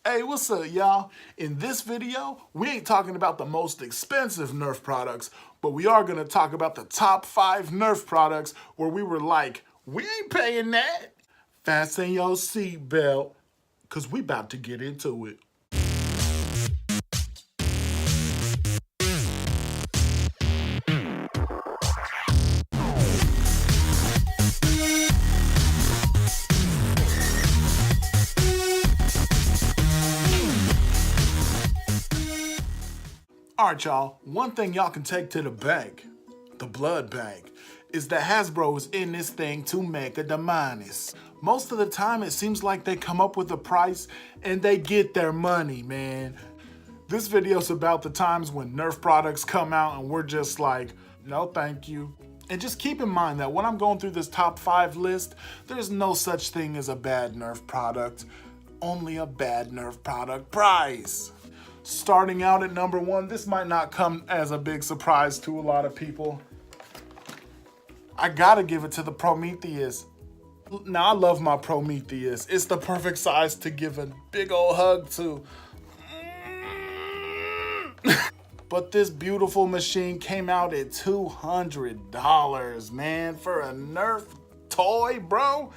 Hey, what's up, y'all? In this video, we ain't talking about the most expensive Nerf products, but we are gonna talk about the top 5 Nerf products where we were like, we ain't paying that. Fasten your seatbelt, cause we about to get into it. Alright, y'all, one thing y'all can take to the bank, the blood bank, is that Hasbro is in this thing to make a demise. Most of the time, it seems like they come up with a price and they get their money, man. This video's about the times when Nerf products come out and we're just like, no thank you. And just keep in mind that when I'm going through this top 5 list, there's no such thing as a bad Nerf product, only a bad Nerf product price. Starting out at number 1, this might not come as a big surprise to a lot of people. I gotta give it to the Prometheus. Now, I love my Prometheus. It's the perfect size to give a big old hug to. But this beautiful machine came out at $200, man, for a Nerf toy, bro.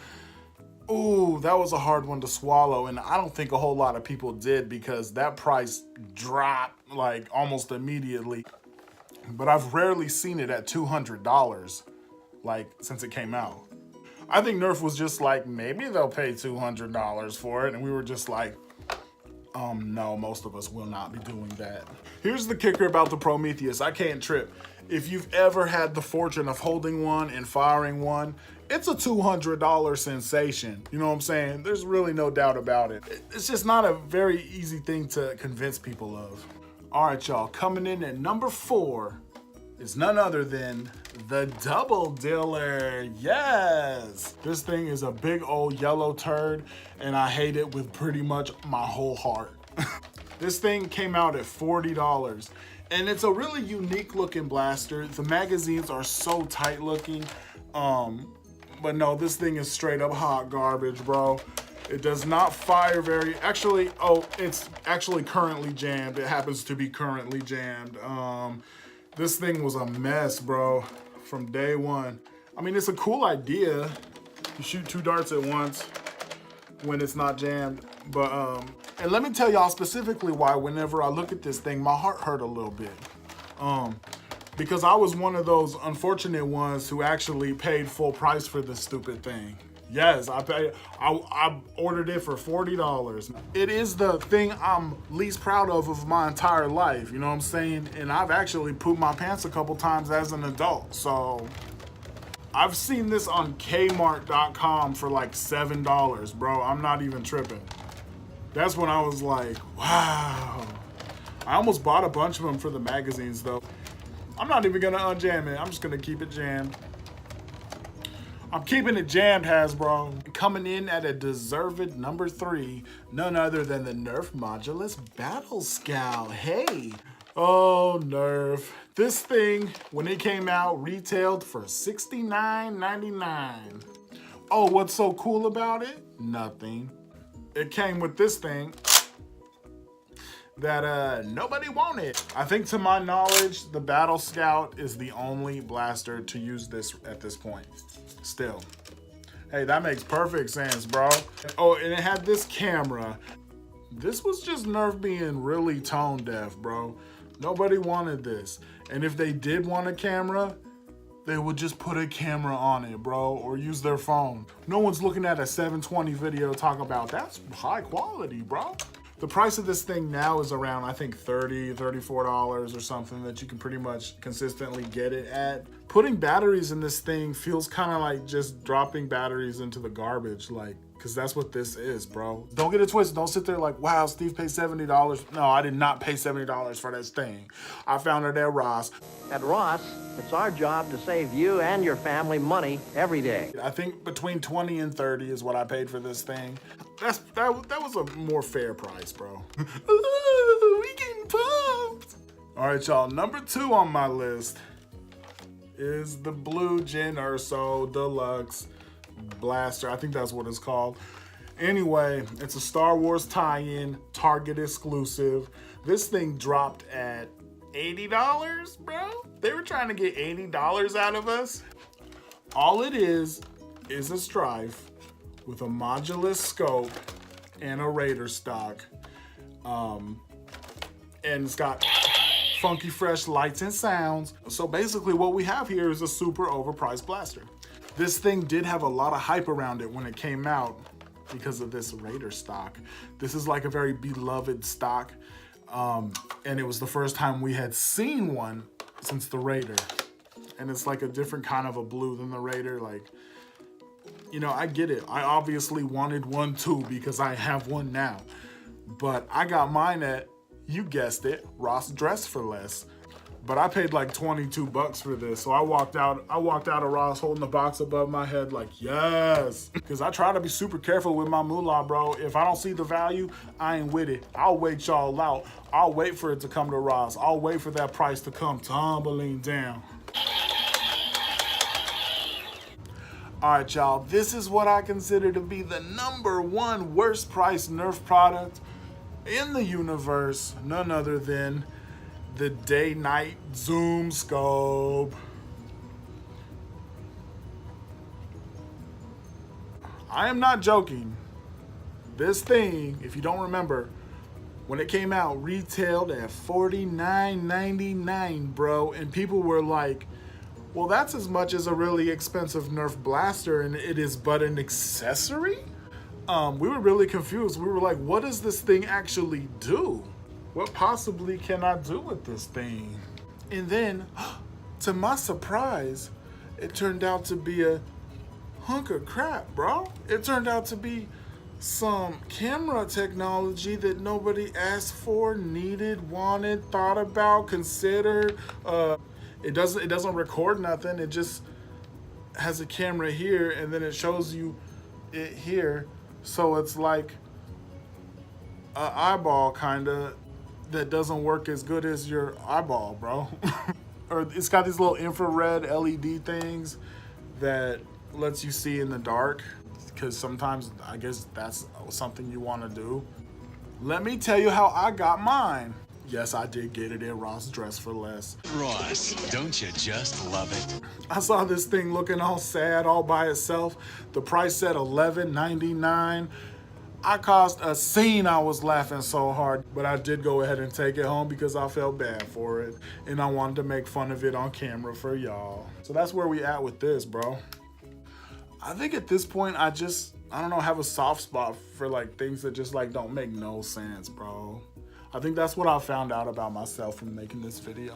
Ooh, that was a hard one to swallow, and I don't think a whole lot of people did because that price dropped like almost immediately. But I've rarely seen it at $200, like since it came out. I think Nerf was just like, maybe they'll pay $200 for it, and we were just like, no, most of us will not be doing that. Here's the kicker about the Prometheus, I can't trip. If you've ever had the fortune of holding one and firing one, it's a $200 sensation. You know what I'm saying? There's really no doubt about it. It's just not a very easy thing to convince people of. All right, y'all, coming in at number 4 is none other than the Double Dealer. Yes! This thing is a big old yellow turd, and I hate it with pretty much my whole heart. This thing came out at $40, and it's a really unique looking blaster. The magazines are so tight looking, but no, this thing is straight up hot garbage, bro. It does not fire actually, it's actually currently jammed. It happens to be currently jammed. This thing was a mess, bro, from day one. I mean, it's a cool idea. You shoot 2 darts at once when it's not jammed, but, and let me tell y'all specifically why whenever I look at this thing, my heart hurt a little bit. Because I was one of those unfortunate ones who actually paid full price for this stupid thing. Yes, I ordered it for $40. It is the thing I'm least proud of my entire life, you know what I'm saying? And I've actually pooped my pants a couple times as an adult, so. I've seen this on Kmart.com for like $7, bro. I'm not even tripping. That's when I was like, wow. I almost bought a bunch of them for the magazines though. I'm not even gonna unjam it. I'm just gonna keep it jammed. I'm keeping it jammed, Hasbro. Coming in at a deserved number 3, none other than the Nerf Modulus Battle Scout. Hey. Oh, Nerf. This thing, when it came out, retailed for $69.99. Oh, what's so cool about it? Nothing. It came with this thing that nobody wanted. I think to my knowledge, the Battle Scout is the only blaster to use this at this point. Still. Hey, that makes perfect sense, bro. Oh, and it had this camera. This was just Nerf being really tone deaf, bro. Nobody wanted this. And if they did want a camera, they would just put a camera on it, bro, or use their phone. No one's looking at a 720 video talking about that's high quality, bro. The price of this thing now is around, I think, $30, $34 or something that you can pretty much consistently get it at. Putting batteries in this thing feels kind of like just dropping batteries into the garbage, like, because that's what this is, bro. Don't get it twisted. Don't sit there like, wow, Steve paid $70. No, I did not pay $70 for this thing. I found it at Ross. At Ross, it's our job to save you and your family money every day. I think between $20 and $30 is what I paid for this thing. That was a more fair price, bro. Ooh, we getting pumped. All right, y'all. Number 2 on my list is the Blue Gen Urso Deluxe Blaster. I think that's what it's called. Anyway, it's a Star Wars tie-in, Target exclusive. This thing dropped at $80, bro. They were trying to get $80 out of us. All it is a Strife with a modulus scope and a Raider stock. And it's got funky fresh lights and sounds. So basically what we have here is a super overpriced blaster. This thing did have a lot of hype around it when it came out because of this Raider stock. This is like a very beloved stock. And it was the first time we had seen one since the Raider. And it's like a different kind of a blue than the Raider. Like, you know, I get it. I obviously wanted one too because I have one now. But I got mine at, you guessed it, Ross Dress for Less. But I paid like 22 bucks for this. So I walked out of Ross holding the box above my head like, yes. Because I try to be super careful with my moolah, bro. If I don't see the value, I ain't with it. I'll wait y'all out. I'll wait for it to come to Ross. I'll wait for that price to come tumbling down. All right, y'all, this is what I consider to be the #1 worst priced Nerf product in the universe. None other than the day-night zoom scope. I am not joking. This thing, if you don't remember, when it came out, retailed at $49.99, bro. And people were like, well, that's as much as a really expensive Nerf blaster, and it is but an accessory? We were really confused. We were like, what does this thing actually do? What possibly can I do with this thing? And then, to my surprise, it turned out to be a hunk of crap, bro. It turned out to be some camera technology that nobody asked for, needed, wanted, thought about, considered. It doesn't record nothing. It just has a camera here, and then it shows you it here. So it's like an eyeball kinda that doesn't work as good as your eyeball, bro. Or it's got these little infrared LED things that lets you see in the dark, because sometimes I guess that's something you want to do. Let me tell you how I got mine. Yes, I did get it at Ross Dress for Less. Ross, don't you just love it? I saw this thing looking all sad all by itself. The price said $11.99. I caused a scene. I was laughing so hard, but I did go ahead and take it home because I felt bad for it. And I wanted to make fun of it on camera for y'all. So that's where we at with this, bro. I think at this point, I don't know, have a soft spot for like things that just like don't make no sense, bro. I think that's what I found out about myself from making this video.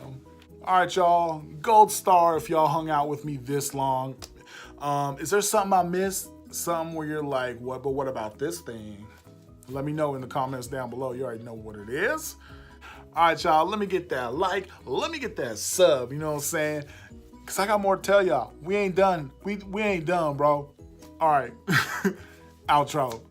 All right, y'all, gold star if y'all hung out with me this long. Is there something I missed? Something where you're like, what, but what about this thing? Let me know in the comments down below. You already know what it is. All right, y'all, let me get that like, let me get that sub, you know what I'm saying? Cause I got more to tell y'all. We ain't done. We ain't done, bro. All right, outro.